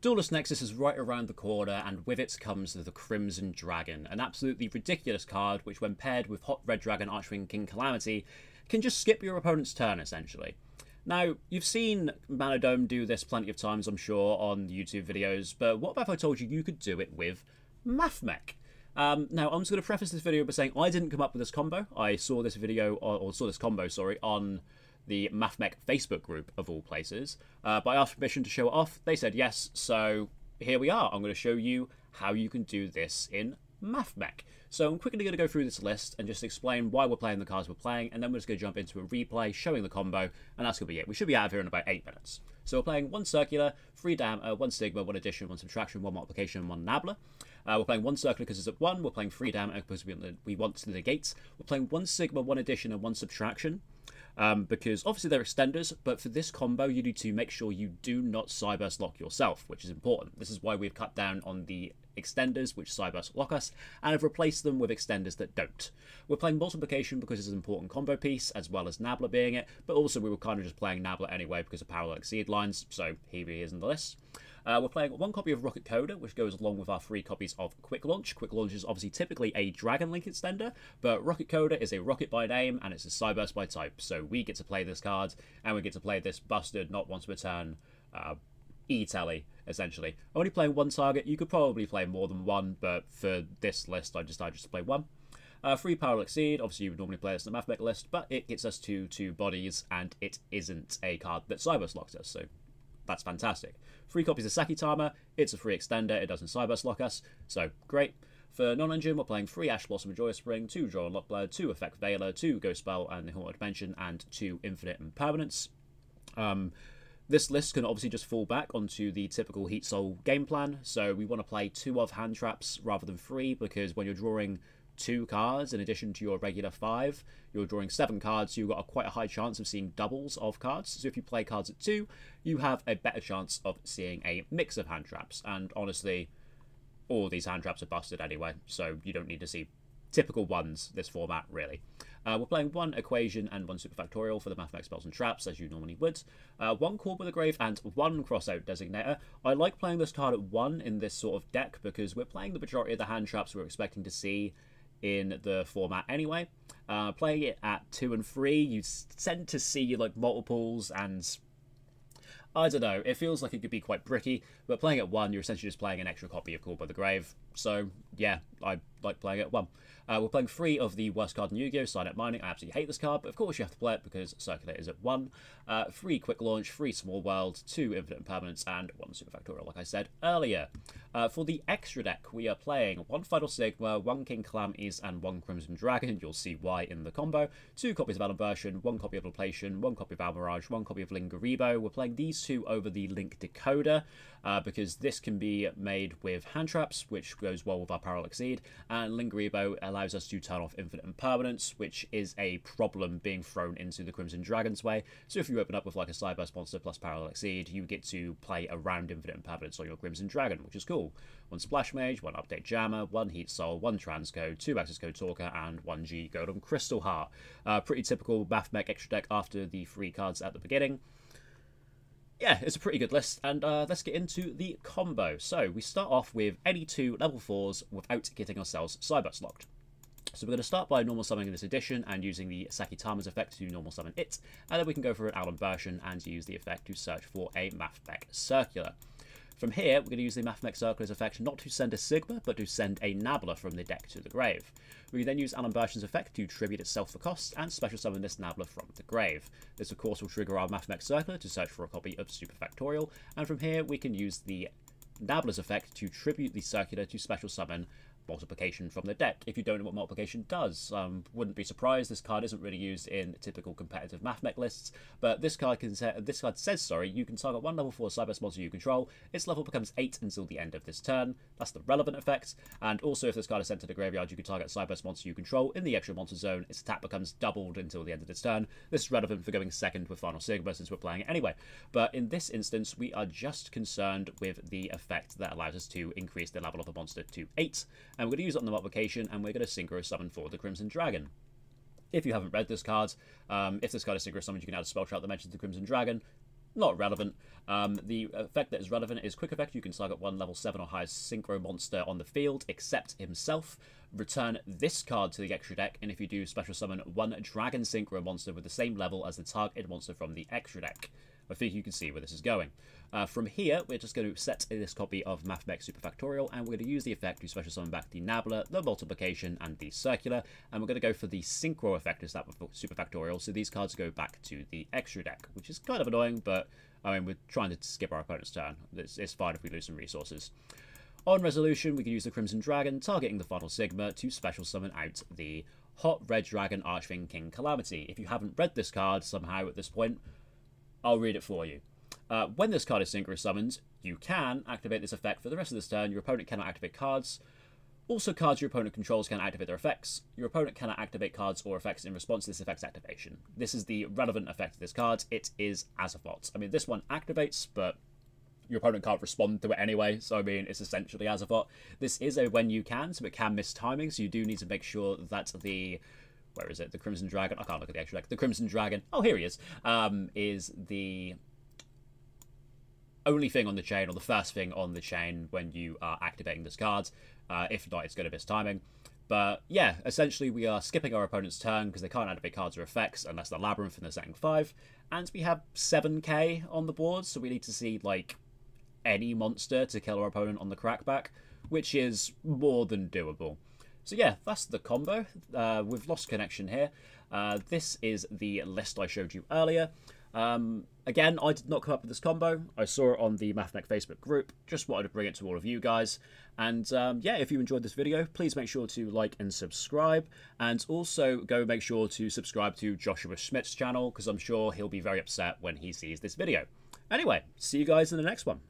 Duelist Nexus is right around the corner, and with it comes the Crimson Dragon, an absolutely ridiculous card which, when paired with Hot Red Dragon Archwing King Calamity, can just skip your opponent's turn, essentially. Now, you've seen Manodome do this plenty of times, I'm sure, on YouTube videos, but what if I told you you could do it with Mathmech? Now, I'm just going to preface this video by saying I didn't come up with this combo. I saw this video, or saw this combo, sorry, on the Mathmech Facebook group, of all places. But I asked permission to show it off. They said yes, so here we are. I'm going to show you how you can do this in Mathmech. So I'm quickly going to go through this list and just explain why we're playing the cards we're playing, and then we're just going to jump into a replay showing the combo, and that's going to be it. We should be out of here in about 8 minutes. So we're playing 1 Circular, 3 1 Sigma, 1 Addition, 1 Subtraction, 1 Multiplication, and 1 Nabla. We're playing 1 Circular because it's at 1, we're playing 3 because we want to negate. We're playing 1 Sigma, 1 Addition, and 1 Subtraction. Because obviously they're extenders, but for this combo you need to make sure you do not Cyberse lock yourself, which is important. This is why we've cut down on the extenders which Cyberse lock us, and have replaced them with extenders that don't. We're playing Multiplication because it's an important combo piece, as well as Nabla being it, but also we were kind of just playing Nabla anyway because of Parallel Exceed lines, so here he is in the list. We're playing 1 copy of Rocket Coder, which goes along with our 3 copies of Quick Launch. Quick Launch is obviously typically a Dragon Link extender, but Rocket Coder is a rocket by name, and it's a Cyberse by type. So we get to play this card, and we get to play this busted, not once per turn, E-Telly, essentially. Only playing 1 target. You could probably play more than 1, but for this list, I decided just to play 1. 3 Parallel Exceed, obviously you would normally play this in the Mathmech list, but it gets us to 2 bodies, and it isn't a card that Cyberse locks us, so that's fantastic. 3 copies of Sakitama, it's a free extender, it doesn't Cyberse lock us, so great. For non-engine, we're playing 3 Ash Blossom and Joyous Spring, 2 Draw and Lockblood, 2 Effect Veiler, 2 Ghost Spell and the Haunted Dimension, and 2 Infinite Impermanence. This list can obviously just fall back onto the typical Heat Soul game plan, so we want to play 2 of hand traps rather than 3, because when you're drawing 2 cards in addition to your regular 5, you're drawing 7 cards, so you've got quite a high chance of seeing doubles of cards. So if you play cards at 2, you have a better chance of seeing a mix of hand traps, and honestly, all of these hand traps are busted anyway, so you don't need to see typical ones this format, really. We're playing 1 Equation and 1 Superfactorial for the Mathmech spells and traps, as you normally would. 1 Core with a Grave and 1 Crossout Designator. I like playing this card at 1 in this sort of deck, because we're playing the majority of the hand traps we're expecting to see in the format anyway. Playing it at 2 and 3, you tend to see like multiples, and I don't know, it feels like it could be quite bricky, but playing at 1, you're essentially just playing an extra copy of Called by the Grave, so yeah, I like playing it at 1. We're playing 3 of the worst card in Yu-Gi-Oh! Signet Mining. I absolutely hate this card, but of course you have to play it because Circular is at 1. 3 Quick Launch, 3 Small World, 2 Infinite Impermanence, and 1 Superfactorial, like I said earlier. For the extra deck, we are playing 1 Final Sigma, 1 King Calamities, and 1 Crimson Dragon. You'll see why in the combo. 2 copies of Alimversion, 1 copy of Loplation, 1 copy of Almirage, 1 copy of Lingaribo. We're playing these 2 over the Link Decoder, because this can be made with hand traps, which goes well with our Parallel Exceed, and Lingaribo allows us to turn off Infinite Impermanence, which is a problem being thrown into the Crimson Dragon's way. So if you open up with like a Cyberse monster plus Parallel Exceed, you get to play around Infinite Impermanence on your Crimson Dragon, which is cool. 1 Splash Mage, 1 Update Jammer, 1 Heat Soul, 1 Transcode, 2 Access Code Talker, and 1 G Golden Crystal Heart. Pretty typical Mathmech extra deck after the 3 cards at the beginning. Yeah, it's a pretty good list, and let's get into the combo. So we start off with any 2 level 4s without getting ourselves Cyberse locked. So we're going to start by normal summoning this edition and using the Sakitama's effect to normal summon it, and then we can go for an Alan version and use the effect to search for a Mathmech Circular. From here, we're going to use the Mathmech Circular's effect not to send a Sigma, but to send a Nabla from the deck to the grave. We can then use Alan Version's effect to tribute itself for cost, and special summon this Nabla from the grave. This of course will trigger our Mathmech Circular to search for a copy of Superfactorial, and from here we can use the Nabla's effect to tribute the Circular to special summon Multiplication from the deck. If you don't know what Multiplication does, wouldn't be surprised. This card isn't really used in typical competitive Mathmech lists, but this card says you can target 1 level 4 Cyberse monster you control. Its level becomes 8 until the end of this turn. That's the relevant effect. And also, if this card is sent to the graveyard, you can target Cyberse monster you control in the extra monster zone. Its attack becomes doubled until the end of this turn. This is relevant for going second with Final Sigma since we're playing it anyway. But in this instance, we are just concerned with the effect that allows us to increase the level of a monster to 8. And we're going to use it on the multiplication, and we're going to synchro summon for the Crimson Dragon. If you haven't read this card, if this card is synchro summoned, you can add a spell trap that mentions the Crimson Dragon. not relevant. The effect that is relevant is quick effect. You can target one level 7 or higher synchro monster on the field, except himself. Return this card to the extra deck, and if you do, special summon one dragon synchro monster with the same level as the targeted monster from the extra deck. I think you can see where this is going. From here, we're just going to set this copy of Mathmech Super Factorial, and we're going to use the effect to special summon back the Nabbler, the Multiplication, and the Circular, and we're going to go for the Synchro effect as that Super Factorial, so these cards go back to the extra deck, which is kind of annoying, but I mean, we're trying to skip our opponent's turn. It's fine if we lose some resources. On resolution, we can use the Crimson Dragon, targeting the final Sigma to special summon out the Hot Red Dragon Archfiend King Calamity. If you haven't read this card somehow at this point, I'll read it for you. When this card is synchro summoned, you can activate this effect for the rest of this turn. Your opponent cannot activate cards. Also, cards your opponent controls can activate their effects. Your opponent cannot activate cards or effects in response to this effect's activation. This is the relevant effect of this card. It is Azathoth. I mean, this one activates, but your opponent can't respond to it anyway, so I mean, it's essentially Azathoth. This is a when you can, so it can miss timing, so you do need to make sure that the... Where is it? The Crimson Dragon. I can't look at the extra deck. The Crimson Dragon. Oh, here he is the only thing on the chain, or the first thing on the chain when you are activating this card. If not, it's going to miss timing. But yeah, essentially we are skipping our opponent's turn because they can't activate cards or effects unless they're Labyrinth and they're setting 5. And we have 7k on the board, so we need to see, like, any monster to kill our opponent on the crackback, which is more than doable. So yeah, that's the combo. We've lost connection here. This is the list I showed you earlier. Again, I did not come up with this combo. I saw it on the Mathmech Facebook group. Just wanted to bring it to all of you guys. And yeah, if you enjoyed this video, please make sure to like and subscribe. And also go make sure to subscribe to Joshua Schmidt's channel, because I'm sure he'll be very upset when he sees this video. Anyway, see you guys in the next one.